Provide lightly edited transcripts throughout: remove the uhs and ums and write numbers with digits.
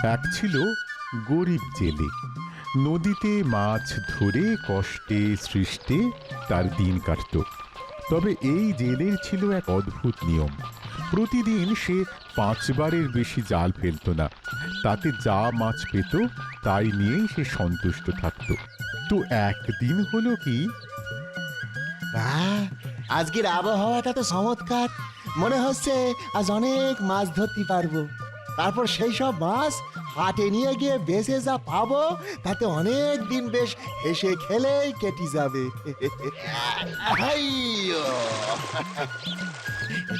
এক ছিল গরিব জেলে, নদীতে মাছ ধরে কষ্টে সৃষ্টে তার দিন কাটত। তবে এই জেলের ছিল এক অদ্ভুত নিয়ম। প্রতিদিন সে 5 বারের বেশি জাল ফেলত না। তাতে যা মাছ পেত তাই নিয়েই সে সন্তুষ্ট থাকত। তো একদিন হলো কি, আজকের আবহাওয়াটা তো চমৎকার, মনে হচ্ছে আজ অনেক মাছ ধরতে পারবো। তারপর সেই সব মাছ হাটে নিয়ে গিয়ে বেচে যা পাবো তাতে অনেক দিন বেশ হেসে খেলেই কেটে যাবে। হাইয়ো!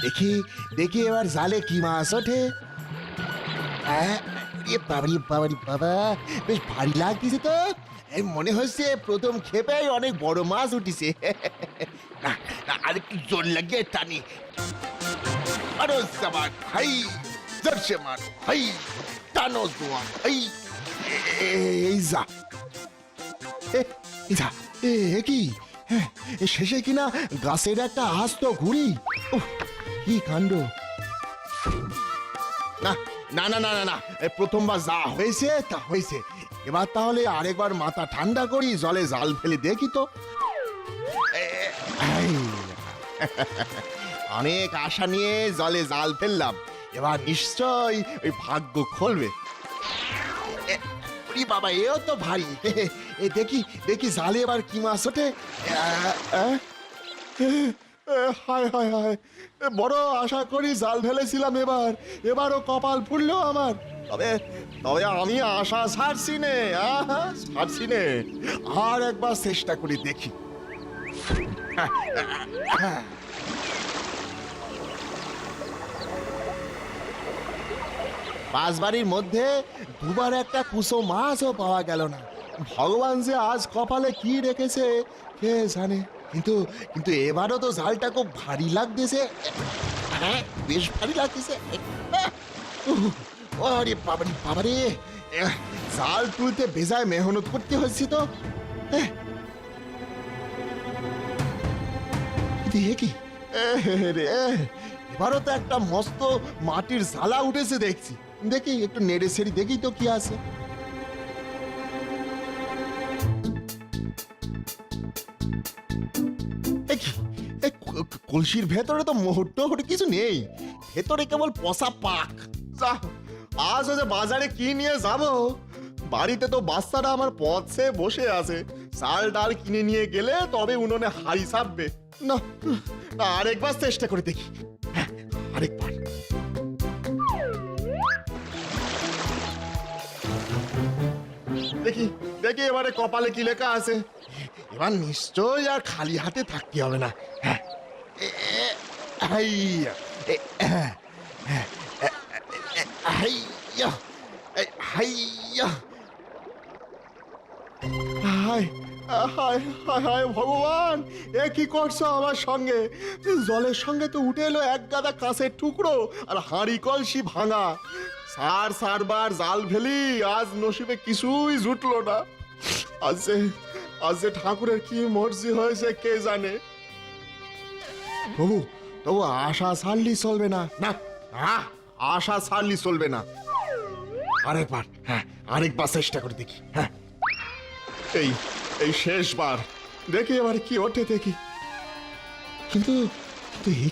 দেখি দেখি এবার জালে কি মাছ ওঠে। বাবারি বাবারি বাবা, বেশ ভারী লাগতেছে তো। এই মনে হচ্ছে প্রথম খেপেই অনেক বড় মাছ উঠিছে। আর একটু জোর লাগিয়ে টানি। আরো সাবান, হাই জোরসে মারো, হাই টানো জোয়ান, হাই এই যা, এই যা, এ কি শেষে কিনা গাছের একটা আস্ত ঘুড়ি। উফ, কি কাণ্ড! না না না না না না, প্রথমবার যা হয়েছে তা হয়েছে। এবার তাহলে আরেকবার মাথা ঠান্ডা করি, জলে জাল ফেলে দেখি তো। অনেক আশা নিয়ে জলে জাল ফেললাম, এবার নিশ্চয় ওই ভাগ্য খুলবে। বাবা, এও তো ভারী। দেখি দেখি জালে এবার কি মাছ ওঠে। হায় হায় হায়, বড় আশা করি জাল ফেলেছিলাম, এবারও কপাল ফুললো আমার। তবে তবে আমি আশা ছাড়ছি নে, ছাড়ছি নে। আর একবার চেষ্টা করি দেখি। পাঁচবাড়ির মধ্যে দুবার একটা কুসো মাছও পাওয়া গেল না। ভগবান যে আজ কপালে কি রেখেছে কে জানে। কিন্তু কিন্তু এবারও তো জালটা খুব ভারী লাগতেছে। হ্যাঁ, বেশ ভারী লাগতেছে। ওরে বাবারে বাবারে, জাল তুলতে বেজায় মেহনত করতে হচ্ছে তো। কি রে, এবারও তো একটা মস্ত মাটির ঝালা উঠেছে দেখছি। দেখি একটু নেড়ে সেড়ে দেখি তো কি আছে। কলসির ভেতরে তো মোহর কিছু নেই, ভেতরে কেবল পচা পাক। আজ যে বাজারে কি নিয়ে যাব, বাড়িতে তো বাচ্চাটা আমার পথে বসে আছে। চাল ডাল কিনে নিয়ে গেলে তবে উনুনে হাড়ি চাপবে। না, আরেকবার চেষ্টা করে দেখি। আরেকবার। দেখি দেখি এবারে কপালে কি লেখা আছে। এবার নিশ্চয় আর খালি হাতে থাকতে হবে না। ভগবান, এ কি করছো আমার সঙ্গে? জলের সঙ্গে তো উঠে এলো এক গাদা কাঁচের টুকরো আর হাঁড়ি কলসি ভাঙা। সারবার জাল ফেলি, আজ নসিবে কিছুই জুটলো না। আজ যে ঠাকুরের কি মর্জি হয়েছে কে জানে। তবু আশা ছাড়লি চলবে না। না, আশা ছাড়লি চলবে না। আরেকবার চেষ্টা করে দেখি। এই শেষবার দেখি এবার কি ওঠে দেখি। কিন্তু এ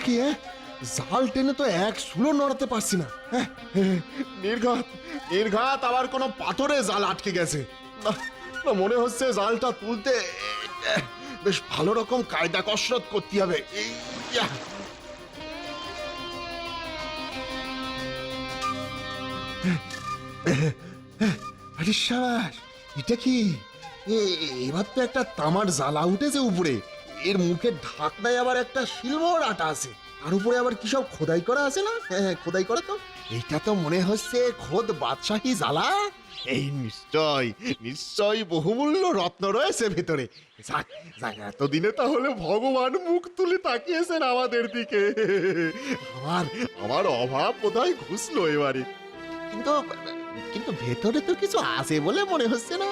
কি জাল টেনে তো এক সুলো নড়াতে পারছি না। নির্ঘাত আবার কোনো পাথরে জাল আটকে গেছে। মনে হচ্ছে জালটা তুলতে বেশ ভালো রকম কায়দা কসরত করতে হবে। আরে শাবাশ, এটা কি? এবার তো একটা তামার জ্বালা উঠেছে উপরে। এর মুখের ঢাকনায় আবার একটা সিলভার আটা আছে, আর উপরে আবার কি সব খোদাই করা আছে না? হ্যাঁ, খোদাই করা তো। এটা তো মনে হচ্ছে খোদ বাদশাহী জ্বালা। এই নিশ্চয় বহুমূল্য রত্ন রয়েছে ভেতরে। এতদিনে তাহলে ভগবান মুখ তুলে তাকিয়েছেন আমাদের দিকে। আমার অভাব বোধহয় ঘুষলো এবারে। কিন্তু ভেতরে তো কিছু আছে বলে মনে হচ্ছে না।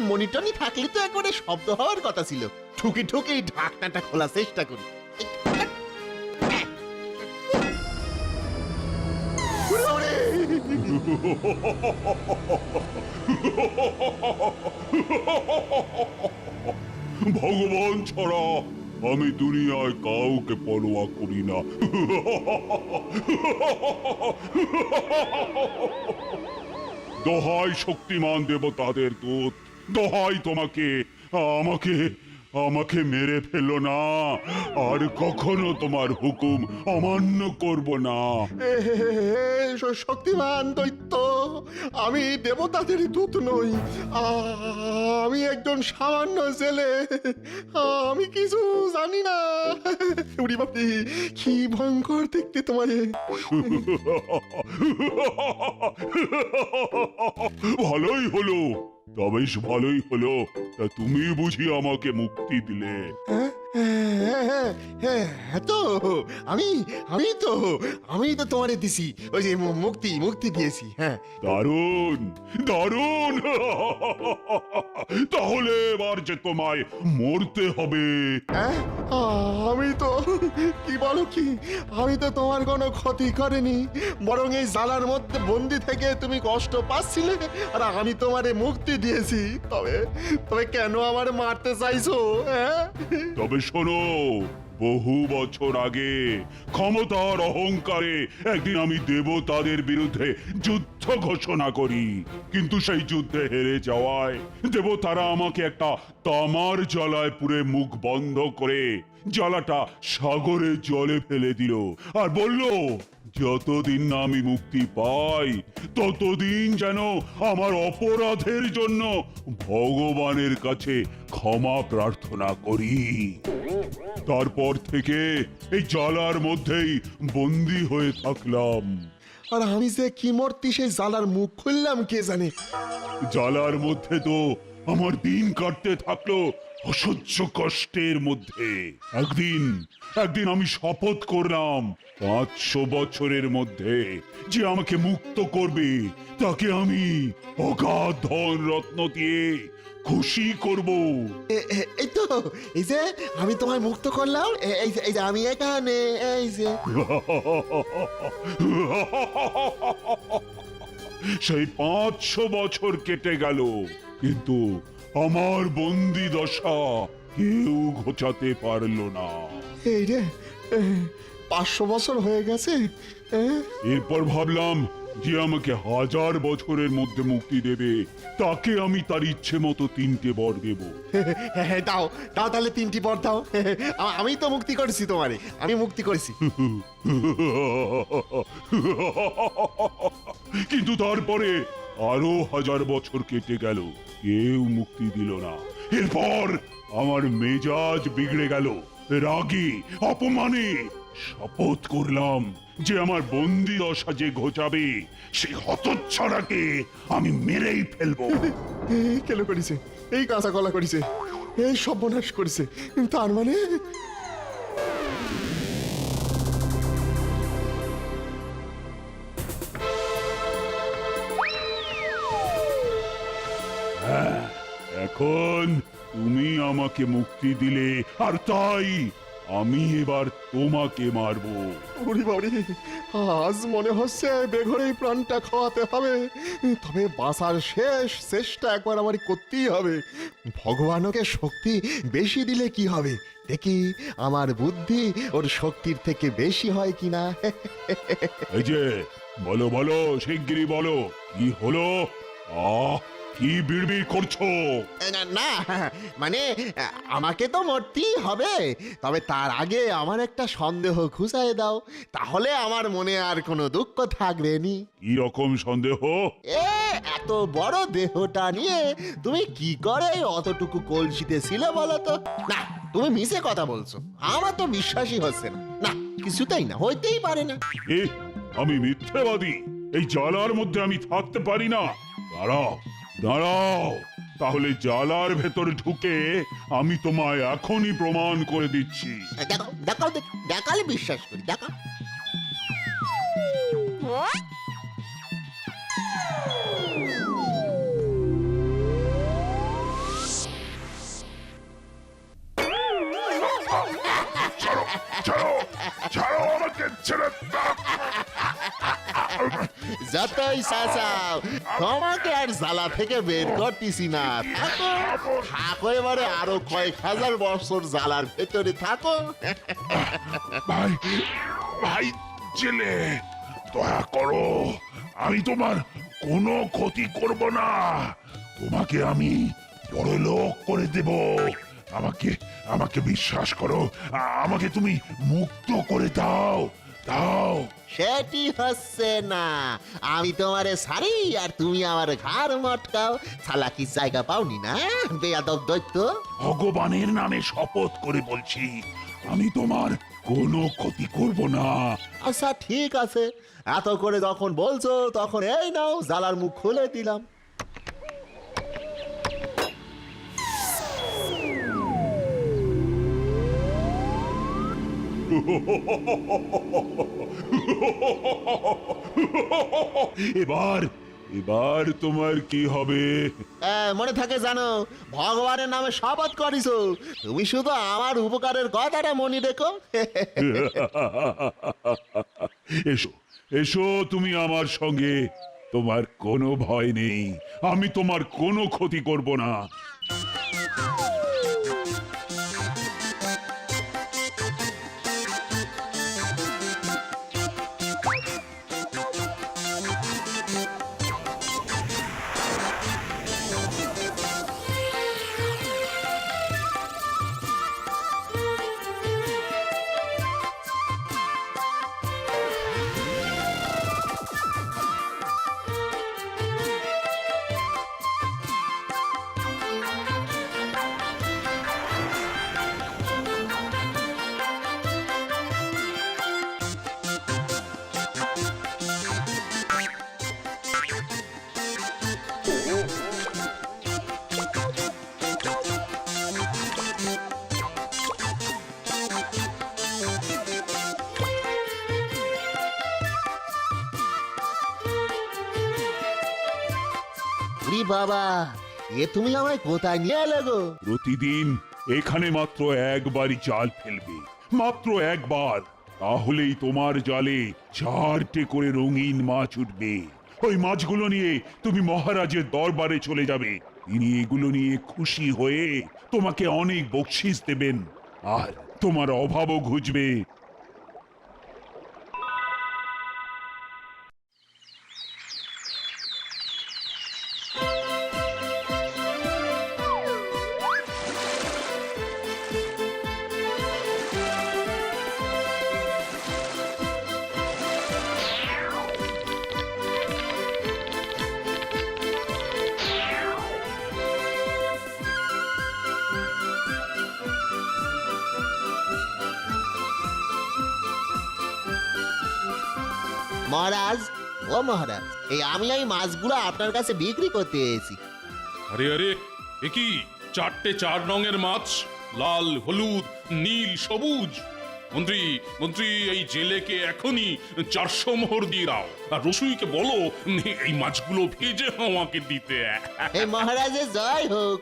মনিটনি থাকলে তো একবারে শব্দ হওয়ার কথা ছিল। ঠুকি ঠুকি ঢাকনাটা খোলার চেষ্টা করি। ভগবান ছাড়া আমি দুনিয়ায় কাউকে পরোয়া করি না। দোহাই শক্তিমান দেবতাদের দূত, দোহাই তোমাকে, আমাকে আমাকে মেরে ফেলো না, আর কখনো তোমার হুকুম অমান্য করব না। শক্তিমান দৈত্য, আমি দেবতাদের দূত নই, আমি একজন সামান্য ছেলে, আমি কিছু জানি না। উড়ি বাপি, কি ভয়ঙ্কর দেখতে তোমারে। ভালোই হলো, তবে ভালোই হলো, তা তুমি বুঝি আমাকে মুক্তি দিলে? হ্যাঁ, হ্যাঁ, হ্যাঁ, হ্যাঁ তো আমি আমি তো আমি তো তোমারে দিছি, ওই যে মুক্তি মুক্তি দিয়েছি। হ্যাঁ, দারুণ দারুণ। তাহলে এবার যে তোমায় মরতে হবে। হ্যাঁ, আমি তো কি বলো কি, আমি তো তোমার কোনো ক্ষতি করিনি, বরং এই জালার মধ্যে বন্দি থেকে তুমি কষ্ট পাচ্ছিলে, আর আমি তোমারে মুক্তি দিয়েছি। তবে তবে কেন আমার মারতে চাইছো? হ্যাঁ, তবে শোনো, বহু বছর আগে ক্ষমতার অহংকারে একদিন আমি দেবতাদের বিরুদ্ধে যুদ্ধ ঘোষণা করি, কিন্তু সেই যুদ্ধে হেরে যাওয়ায় দেবতারা আমাকে একটা তামার জ্বালায় পুড়ে মুখ বন্ধ করে জ্বালাটা সাগরে জলে ফেলে দিল, আর বলল যতদিন না আমি মুক্তি পাই ততদিন যেন আমার অপরাধের জন্য ভগবানের কাছে ক্ষমা প্রার্থনা করি। তারপর থেকে এই জ্বালার মধ্যেই বন্দী হয়ে থাকলাম। আর আমি যে কি মূর্তি সেই জালার মুখ খুললাম কে জানে। জ্বালার মধ্যে তো আমার দিন কাটতে থাকলো অসহ্য কষ্টের মধ্যে। একদিন একদিন আমি শপথ করলাম 500 বছরের মধ্যে যে আমাকে মুক্ত করবে তাকে আমি অগাধ ধন রত্ন দিয়ে খুশি করব। এই তো, এই যে আমি তোমায় মুক্ত করলাম, এই যে আমি এখানে, এই যে। সেই 500 বছর কেটে গেল, কিন্তু আমার বন্দি দশা কেউ ঘোচাতে পারলো না। এই রে, 500 বছর হয়ে গেছে। এরপর ভাবলাম যে আমাকে 1000 বছরের মধ্যে মুক্তি দেবে তাকে আমি তার ইচ্ছে মতো 3টে বর দেব। দাও দাও, তাহলে 3টি বর দাও। আমি তো মুক্তি করেছি তোমারে, আমি মুক্তি করেছি। কিন্তু তারপরে আরো 1000 বছর কেটে গেল, কেউ মুক্তি দিল না। এরপর আমার মেজাজ বিগড়ে গেল, রাগে অপমানে শপথ করলাম যে আমার বন্দি দশা যে ঘোচাবে সেই হতচ্ছাড়াকে আমি মেরেই ফেলবো। কেন করেছে এই কাঁচা কলা, করেছে এই সর্বনাশ করেছে, তার মানে এখন তুমি আমাকে মুক্তি দিলে, আর তাই আমি এবার তোমাকে মারবো। ওরে বাবারে, আজ মনে হচ্ছে বেঘরেই প্রাণটা খাওয়াতে হবে। তবে বাঁচার শেষ চেষ্টা একবার আমার করতেই হবে। ভগবানকে শক্তি বেশি দিলে কি হবে, দেখি আমার বুদ্ধি ওর শক্তির থেকে বেশি হয় কিনা। এই যে বলো বলো, শিগগিরই বলো, কি হলো? কি বিড়বিড় করছো? না মানে আমাকে তো মরতেই হবে, তবে তার আগে আমার একটা সন্দেহ খুঁজাই দাও, তাহলে আমার মনে আর কোনো দুঃখ থাকবে নি। কি রকম সন্দেহ? এত বড় দেহটা নিয়ে তুমি কি করে অতটুকু কলসিতে ছিলে বলো তো? না, তুমি মিছে কথা বলছো, আমার তো বিশ্বাসই হচ্ছে না। না, কিছুতেই না, হইতেই পারে না। আমি মিথ্যেবাদী? এই জ্বালার মধ্যে আমি থাকতে পারি না? দাঁড়াও দাঁড়াও, তাহলে জ্বালার ভেতর ঢুকে আমি তোমায় এখনই প্রমাণ করে দিচ্ছি। দেখো দেখো, দেখালে বিশ্বাস করি, দেখো। ছাড়ো ছাড়ো ছাড়ো, আমাকে ছেড়ে দাও। যতই চাচাও তোমাকে আর জ্বালা থেকে বের করতেছি না। থাকো থাকো, এবারে আরো কয়েক হাজার বছর জ্বালার ভেতরে থাকো। ভাই ভাই জেলে, দয়া করো, আমি তোমার কোনো ক্ষতি করব না। তোমাকে আমি বড়লোক করে দেব। আমাকে আমাকে বিশ্বাস করো, আমাকে তুমি মুক্ত করে দাও দাও। সেটি হচ্ছে না, আমি তোমারে সারি আর তুমি আমার ঘাড় মটকাও। চালাকি জায়গা পাওনি না বেয়াদব দৈত্য। ভগবানের নামে শপথ করে বলছি, আমি তোমার কোনো ক্ষতি করব না। আচ্ছা ঠিক আছে, এত করে যখন বলছো তখন এই নাও জ্বালার মুখ খুলে দিলাম। এবার এবার তোমার কি হবে? মনে থাকে জানো, ভগবানের নামে শপথ করিছো, তুমি শুধু আমার উপকারের কথাটা মনে রেখো। এসো এসো তুমি আমার সঙ্গে, তোমার কোনো ভয় নেই, আমি তোমার কোনো ক্ষতি করব না। উরি বাবা, এ তুমি আমায় কোথায় নিয়ে এলে গো? প্রতিদিন এখানে মাত্র একবারই জাল ফেলবে, মাত্র একবার, তাহলেই তোমার জালে 4টে করে রঙিন মাছ উঠবে। ওই মাছগুলো নিয়ে তুমি মহারাজের দরবারে চলে যাবে। তিনি এগুলো নিয়ে খুশি হয়ে তোমাকে অনেক বকশিস দেবেন, আর তোমার অভাবও ঘুচবে। মহারাজ, ও মহারাজ, আমি মাছগুলো আপনার কাছে বিক্রি করতে এসেছি। আরে আরে, এ কি 4টে 4 রঙের মাছ, লাল, হলুদ, নীল, সবুজ? মন্ত্রী মন্ত্রী, এই জেলেকে এখনই 400 মোহর দিয়ে দাও, আর রসুইকে বলো এই মাছগুলো ভেজে আমাকে দিতে। এই মহারাজের জয় হোক।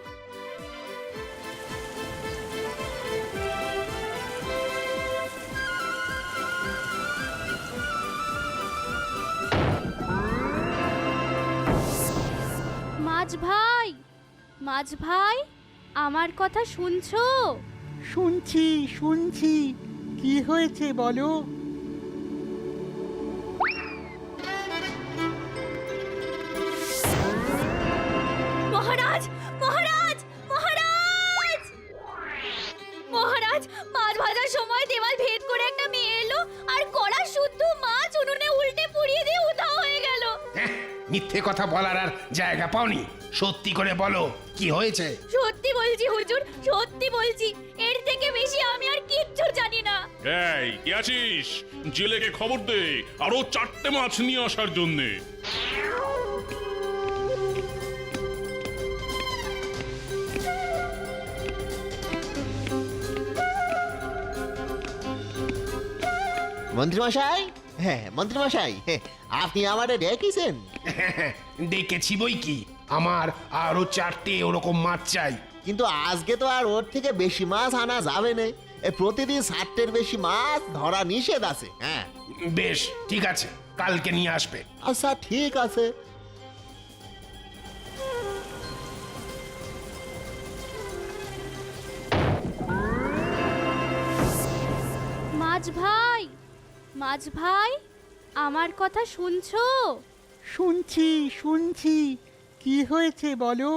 মাছ ভাই, মাছ ভাই, আমার কথা শুনছো? শুনছি শুনছি, কি হয়েছে বলো? মহারাজ, মহারাজ, মহারাজ, মহারাজ, মাছ ভাজার সময় দেওয়াল ভেদ করে একটা মেয়ে এলো আর কড়া শুদ্ধ মাছ উনুনে উল্টে পুড়িয়ে দিয়ে উধাও হয়ে গেল। মিথ্যে কথা বলার আর জায়গা পাওনি, সত্যি করে বলো কি হয়েছে? সত্যি বলছি হুজুর, সত্যি বলছি, এর থেকে বেশি আমি আর কিচ্ছু জানি না। এই কি আছিস? জেলেকে খবর দে আরো 4টে মাছ নিয়ে আসার জন্যে। মন্ত্রীমশাই, হ্যাঁ মন্ত্রীমশাই, আপনি আমারে ডেকেছেন? ডেকেছি বই কি, আমার আরো 4টে ওরকম মাছ চাই। কিন্তু আজকে তো আর ওর থেকে বেশি মাছ আনা যাবে না। প্রতিদিন 60টের বেশি মাছ ধরা নিষেধ আছে। হ্যাঁ বেশ ঠিক আছে, কালকে নিয়ে আসবে। আচ্ছা ঠিক আছে। মাছ ভাই, মাছ ভাই, আমার কথা শুনছো? শুনছি শুনছি, কি হয়েছে বলো?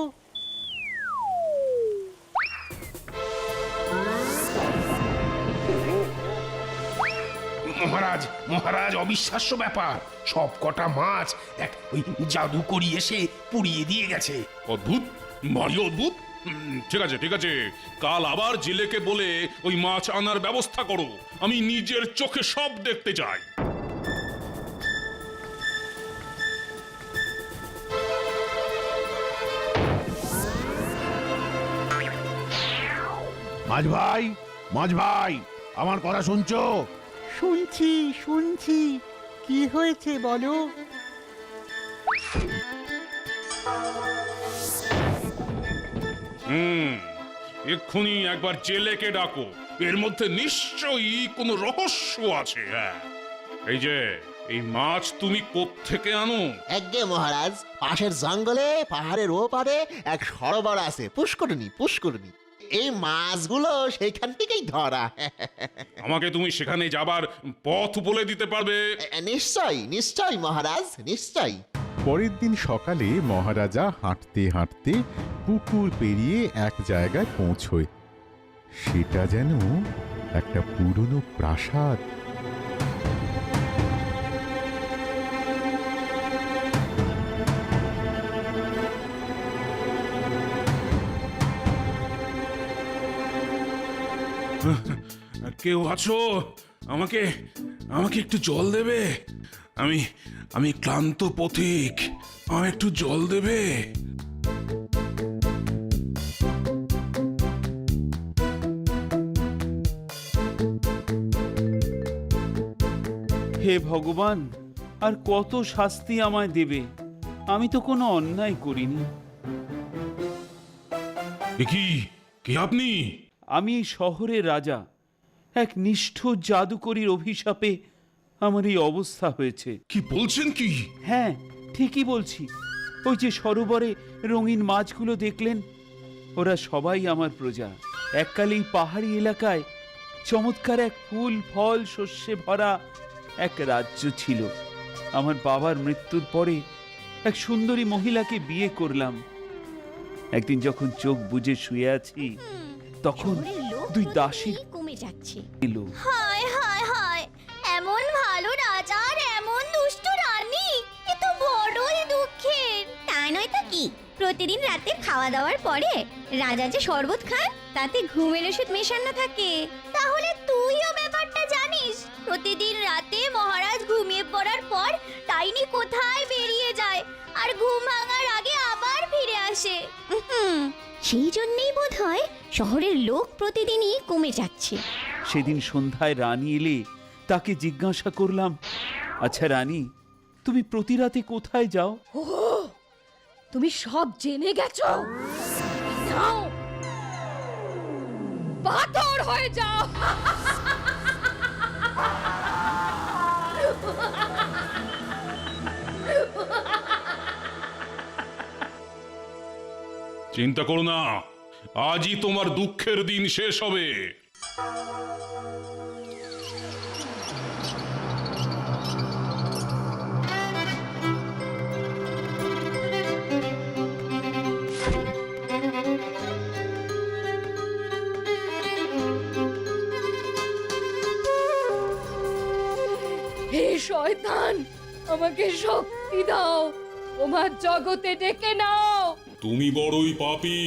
মহারাজ মহারাজ, অবিশ্বাস্য ব্যাপার, সব কটা মাছ এক ওই জাদুকরি এসে পুড়িয়ে দিয়ে গেছে। অদ্ভুত, ভারী অদ্ভুত। ঠিক আছে ঠিক আছে, কাল আবার জেলেকে বলে ওই মাছ আনার ব্যবস্থা করো। আমি নিজের চোখে সব দেখতে চাই। মাঝ ভাই, মাঝ ভাই, আমার কথা শুনছো? শুনছি শুনছি, কি হয়েছে বলো? এক্ষুনি একবার জেলেকে ডাকো, এর মধ্যে নিশ্চয়ই কোনো রহস্য আছে। হ্যাঁ, এই যে এই মাছ তুমি কোত্থেকে আনো? একগে মহারাজ, পাশের জঙ্গলে পাহাড়ের ওপারে এক সরোবর আছে, পুষ্করিণী পুষ্করিণী। এই মাছগুলো সেইখান থেকেই ধরা। আমাকে তুমি সেখানে যাবার পথ বলে দিতে পারবে? নিশ্চয় নিশ্চয় মহারাজ, নিশ্চয়। পরের দিন সকালে মহারাজা হাঁটতে হাঁটতে পুকুর পেরিয়ে এক জায়গায় পৌঁছয়। সেটা যেন একটা পুরনো প্রাসাদ। কেউ আছো? আমাকে আমাকে একটু জল দেবে? আমি আমি ক্লান্ত পথিক, আমায় একটু জল দেবে? হে ভগবান, আর কত শাস্তি আমায় দেবে? আমি তো কোনো অন্যায় করিনি। এ কি, কে আপনি? আমি এই শহরের রাজা। এক নিষ্ঠুর জাদুকরীর অভিশাপে আমার এই অবস্থা হয়েছে। কি বলছেন কি? হ্যাঁ, ঠিকই বলছি। ওই যে সরোবরে রঙিন মাছগুলো দেখলেন, ওরা সবাই আমার প্রজা। এককালে এই পাহাড়ি এলাকায় চমৎকার এক ফুল ফল শস্যে ভরা এক রাজ্য ছিল। আমার বাবার মৃত্যুর পরে এক সুন্দরী মহিলাকে বিয়ে করলাম। একদিন যখন চোখ বুজে শুয়ে আছি, তখন দুই দাসী কমে যাচ্ছে। এলো। হায় হায় হায়, এমন ভালো রাজা আর এমন দুষ্ট রানী, এ তো বড়ই দুঃখের। তা নয় তো কি, প্রতিদিন রাতে খাওয়া দাওয়ার পরে রাজা যে শরবত খান, তাতে ঘুমের ওষুধ মেশানো থাকে। তাহলে তুইও ব্যাপারটা জানিস? প্রতিদিন রাতে মহারাজ ঘুমিয়ে পড়ার পর ডাইনি কোথায় বেরিয়ে যায় আর ঘুম ভাঙার আগে আবার ফিরে আসে। সেই জন্যই বোধহয় শহরের লোক প্রতিদিনই কমে যাচ্ছে। সেদিন সন্ধ্যায় রানী এলে তাকে জিজ্ঞাসা করলাম, আচ্ছা রানী, তুমি প্রতি রাতে কোথায় যাও? ও, তুমি সব জেনে গেছো? যাও, পাথর হয়ে যাও। চিন্তা করো না, আজই তোমার দুঃখের দিন শেষ হবে। হে শয়তান, আমাকে শক্তি দাও, তোমার জগতে ডেকে নাও। তুমি বড়ই পাপী।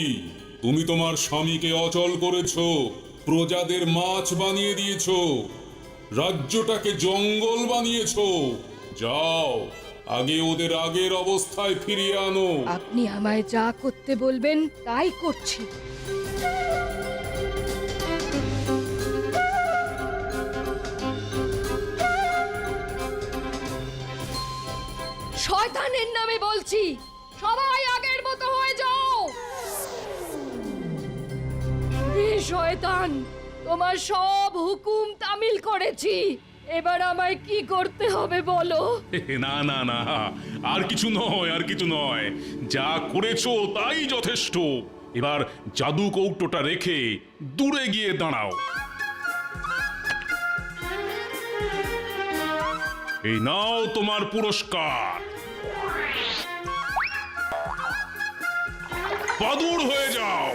তুমি তোমার স্বামীকে অচল করেছো, প্রজাদের মাছ বানিয়ে দিয়েছো, রাজ্যটাকে জঙ্গল বানিয়েছো। যাও, আগে ওদের আগের অবস্থায় ফিরিয়ে আনো। আপনি আমায় যা করতে বলবেন তাই করছি। শয়তানের নামে বলছি, সবাই আগের মতো হয়ে যাও। হে শয়তান, তোমার সব হুকুম তামিল করেছি। এবার আমায় কি করতে হবে বলো? না না না, আর কিছু নয়, আর কিছু নয়, যা করেছো তাই যথেষ্ট। এবার জাদু কৌটোটা রেখে দূরে গিয়ে দাঁড়াও। এই নাও তোমার পুরস্কার। বাদুড় হয়ে যাও।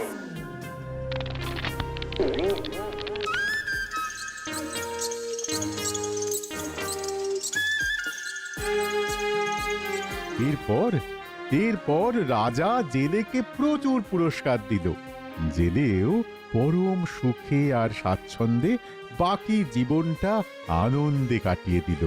এরপর রাজা জেলেকে প্রচুর পুরস্কার দিল। জেলেও পরম সুখে আর স্বাচ্ছন্দ্যে বাকি জীবনটা আনন্দে কাটিয়ে দিল।